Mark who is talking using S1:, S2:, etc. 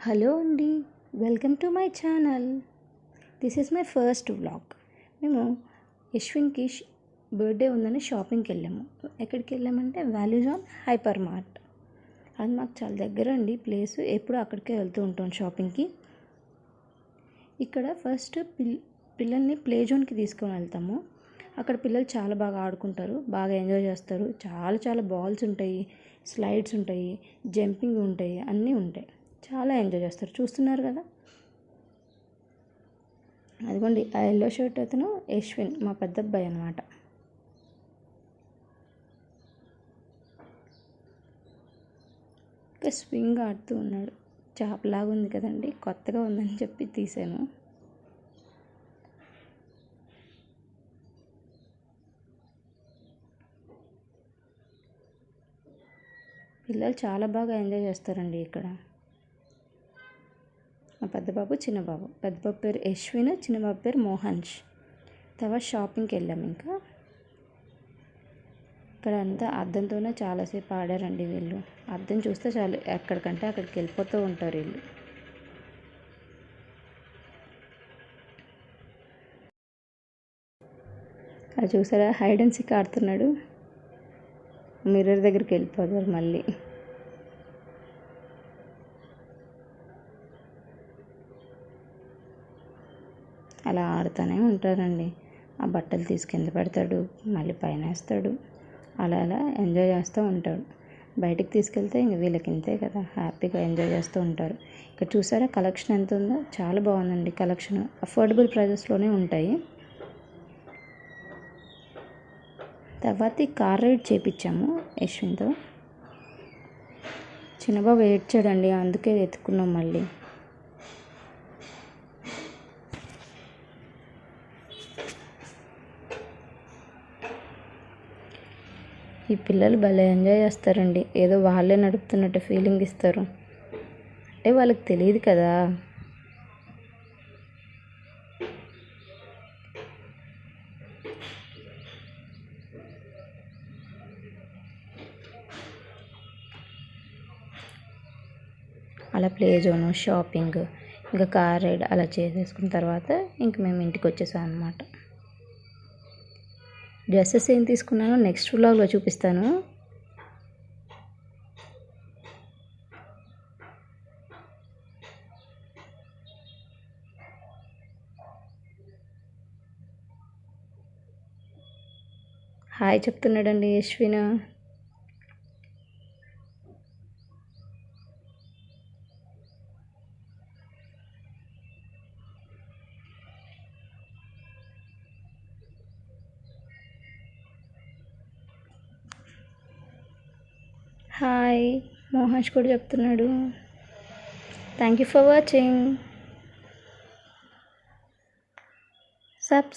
S1: Hello అండి, welcome to my channel. This is my first vlog. మేము యశ్విన్కి birthday ఉందని షాపింగ్కి వెళ్ళాము. ఎక్కడికి వెళ్ళామంటే వాల్యూజాన్ హైపర్ మార్ట్. అది మాకు చాలా దగ్గర అండి ప్లేస్. ఎప్పుడు అక్కడికే వెళ్తూ ఉంటాం షాపింగ్కి. ఇక్కడ ఫస్ట్ పిల్లల్ని ప్లే జోన్కి తీసుకొని వెళ్తాము. అక్కడ పిల్లలు చాలా బాగా ఆడుకుంటారు, బాగా ఎంజాయ్ చేస్తారు. చాలా బాల్స్ ఉంటాయి, స్లైడ్స్ ఉంటాయి, జంపింగ్ ఉంటాయి, అన్నీ ఉంటాయి. చాలా ఎంజాయ్ చేస్తారు. చూస్తున్నారు కదా, అదిగోండి ఆ ఎల్లో షర్ట్ అతను యశ్విన్, మా పెద్ద అబ్బాయి అనమాట. ఇంకా స్వింగ్ ఆడుతూ ఉన్నాడు. చేపలాగా ఉంది కదండి, కొత్తగా ఉందని చెప్పి తీసాను. పిల్లలు చాలా బాగా ఎంజాయ్ చేస్తారండి ఇక్కడ. మా పెద్ద బాబు చిన్న బాబు, పెద్ద బాబు పేరు యశ్విన్, చిన్న బాబు పేరు మోహన్ష్. తర్వాత షాపింగ్కి వెళ్ళాము. ఇంకా ఇక్కడ అంతా అద్దంతోనే చాలాసేపు ఆడారండి వీళ్ళు. అద్దం చూస్తే చాలు ఎక్కడికంటే అక్కడికి వెళ్ళిపోతూ ఉంటారు వీళ్ళు. అది చూసారా, హైడ్ అండ్ సీక్ ఆడుతున్నాడు. మిర్రర్ దగ్గరికి వెళ్ళిపోతారు మళ్ళీ. అలా ఆడుతూనే ఉంటారండి. ఆ బట్టలు తీసుకెళ్ళి కింద పెడతాడు, మళ్ళీ పైన వేస్తాడు. అలా ఎంజాయ్ చేస్తూ ఉంటాడు. బయటికి తీసుకెళ్తే ఇంక వీళ్ళకి ఇంతే కదా, హ్యాపీగా ఎంజాయ్ చేస్తూ ఉంటారు. ఇక్కడ చూసారా కలెక్షన్ ఎంత ఉందో, చాలా బాగుందండి కలెక్షన్. అఫోర్డబుల్ ప్రైజెస్లోనే ఉంటాయి. తర్వాత ఈ కార్ రైడ్ చేయించాము యశ్విన్తో. చిన్నబాబు ఏడ్చాడండి, అందుకే ఎత్తుకున్నాం మళ్ళీ. ఈ పిల్లలు భలే ఎంజాయ్ చేస్తారండి. ఏదో వాళ్ళే నడుపుతున్నట్టు ఫీలింగ్ ఇస్తారు. అంటే వాళ్ళకి తెలియదు కదా. అలా ప్లే జోను, షాపింగ్, ఇంకా కార్ రైడ్ అలా చేసేసుకున్న తర్వాత ఇంక మేము ఇంటికి వచ్చేసాం అనమాట. డ్రెస్సెస్ ఏం తీసుకున్నానో నెక్స్ట్ వ్లాగ్లో చూపిస్తాను. హాయ్ చెప్తున్నాడండి యశ్విన్. హాయ్ మోహన్స్ కూడా చెప్తున్నాడు. Thank you for watching. Subscribe.